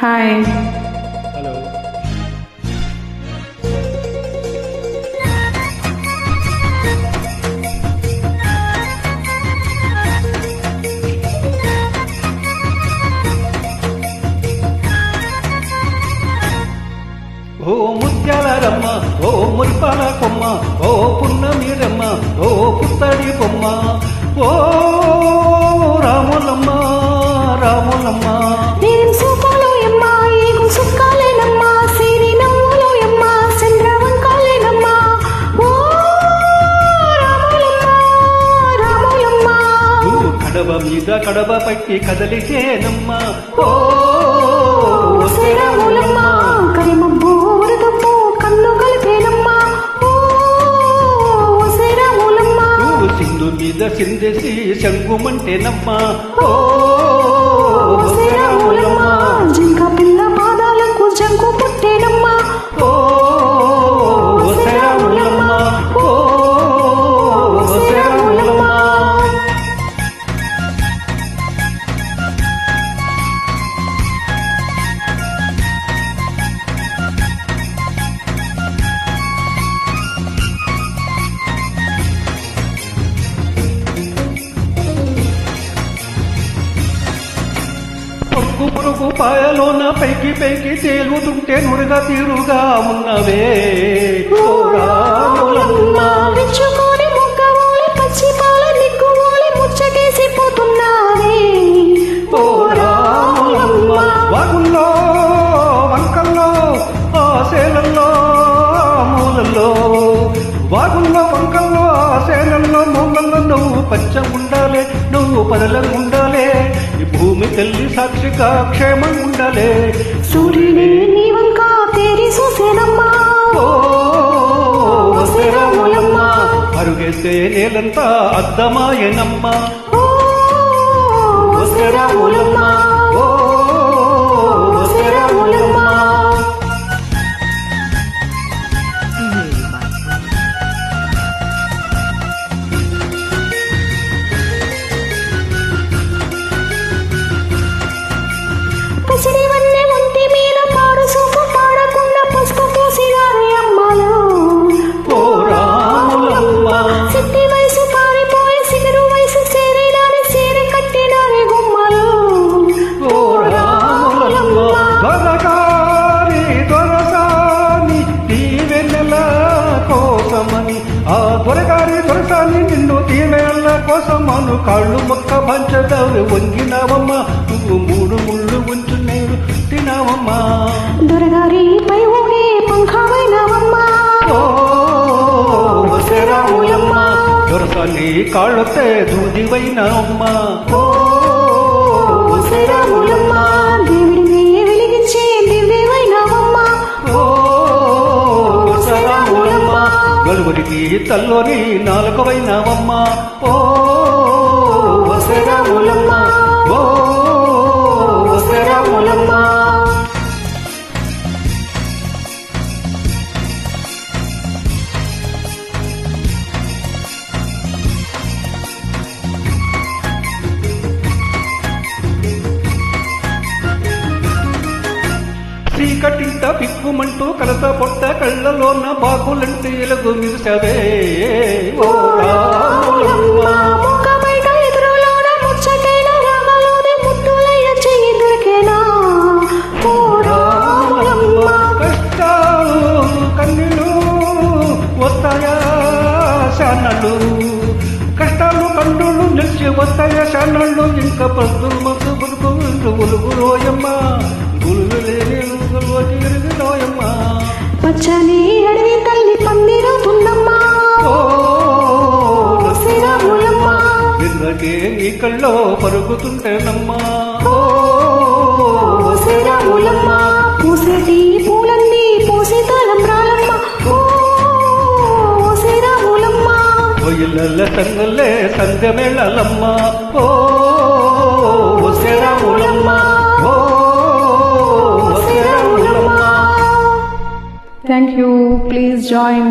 Hi. Hello. ఓ ముత్యాల రమ్మ, ఓ మురిపాల కొమ్మ, ఓ పున్నమీరమ్మ, ఓ పుత్తడి బొమ్మ, ఓ రాములమ్మ రాములమ్మ. కడవ మీద కడవ పట్టి కదలిచేనమ్మ, ఓ రాములమ్మ. కరిమబ్బు వరదబ్బు కన్ను కలిపేనమ్మా, ఓ రాములమ్మ. సింధు మీద సిందేసి శంగుమంటేనమ్మ, ఓ రాములమ్మ. జింక పిల్ల పాదాలకు జంకు పుట్టేనమ్మా, ఓ రాములమ్మ, ఓ రాములమ్మ. పొరుగు పొరుగు పాయలోన పైకి పైకి తేలుతుంటే నురుగా తీరుగా ఉన్నవే, ఓ రాములమ్మ. విచ్చుకోని ముక్కవోలి పచ్చి పాల నిక్కువోలి ముచ్చటేసి పోతున్నావే, ఓ రాములమ్మ. వాగుల్లో వంకల్లో ఆశేలల్లో మూలల్లో, వాగుల్లో వంకల్లో ఆశేలల్లో మూలల్లో నువ్వు పచ్చం ఉండాలే, నువ్వు పదలం ఉండాలే, ఈ భూమి తల్లి సాక్షిగా క్షేమం ఉండాలే. సూర్యుడే నీ వంక తేరి చూసేనమ్మా, ఓ రాములమ్మ. అరుగేస్తే నేలంతా అద్దమాయనమ్మ, ఓ రాములమ్మ, ఓ రాములమ్మ. పసిడి వన్నె ఒంటి మీద పాడు సూపు పాడకుండా పసుపు పూసినారే అమ్మాలో, ఓ రాములమ్మ. సిట్టి వయసు పారిపోయి సిగరు వయసు సేరినారే సేరి కట్టినారే గుమ్మలో, ఓ రాములమ్మ. దొరగారి దొరసాని దీవెన్నెల కోసమని, ఆ దొరగారి దొరసాని నిన్ను దీవెనల కోసమను కాళ్ళు మొక్క పంచదవి వంగినావమ్మ, నువ్వు మూడు ముళ్ళు ఉంచు నేను తినావమ్మా, దొరగారి పై ఊగే పంఖమైనవమ్మా, ఓ రాములమ్మ. దొరసాని కాళ్ళొత్తే దూదివైనావమ్మ, ఓ రాములమ్మ. దేవుడిని వెలిగించే దివ్యమైనవమ్మా, ఓ రాములమ్మ. నలుగురికి తల్లోని నాలుకవైనావమ్మ, ఓ రాములమ్మ, ఓ రాములమ్మ. చీకటింట పిక్కుమంటూ కలత పొట్ట కళ్ళలోన బాకులంటే ఎలుగు మిరుసవే, ఓ రాములమ్మ. ముక్క బయట ఎదురులోన ముచ్చటైన రాగలోనే ముద్దులయ్య చెయ్యి దొరికేనా, ఓ రాములమ్మ. కష్టాలు కన్నీళ్ళు వస్తాయా శానళ్ళు, కష్టాలు కన్నులు నిలిచి వస్తాయా శానళ్ళు, ఇంకా పద్దులు మద్దు బులుగు బులుగు రోయమ్మ, గులుగు లేని రోయమ్మ. పచ్చని అడవి తల్లి పందిరవుతుందమ్మా, ఓ రాములమ్మ. నిన్నకే నీ కళ్ళో పరుగుతుంటేనమ్మా, ఓ రాములమ్మ. పూసేటి పూలన్నీ పూసి తలంబ్రాలమ్మ, ఓ రాములమ్మ. ఒయ్యల సంగల్లే సంధ్య మేళలమ్మ, ఓ రాములమ్మ, ఓ Ramulamma. Thank you. Please join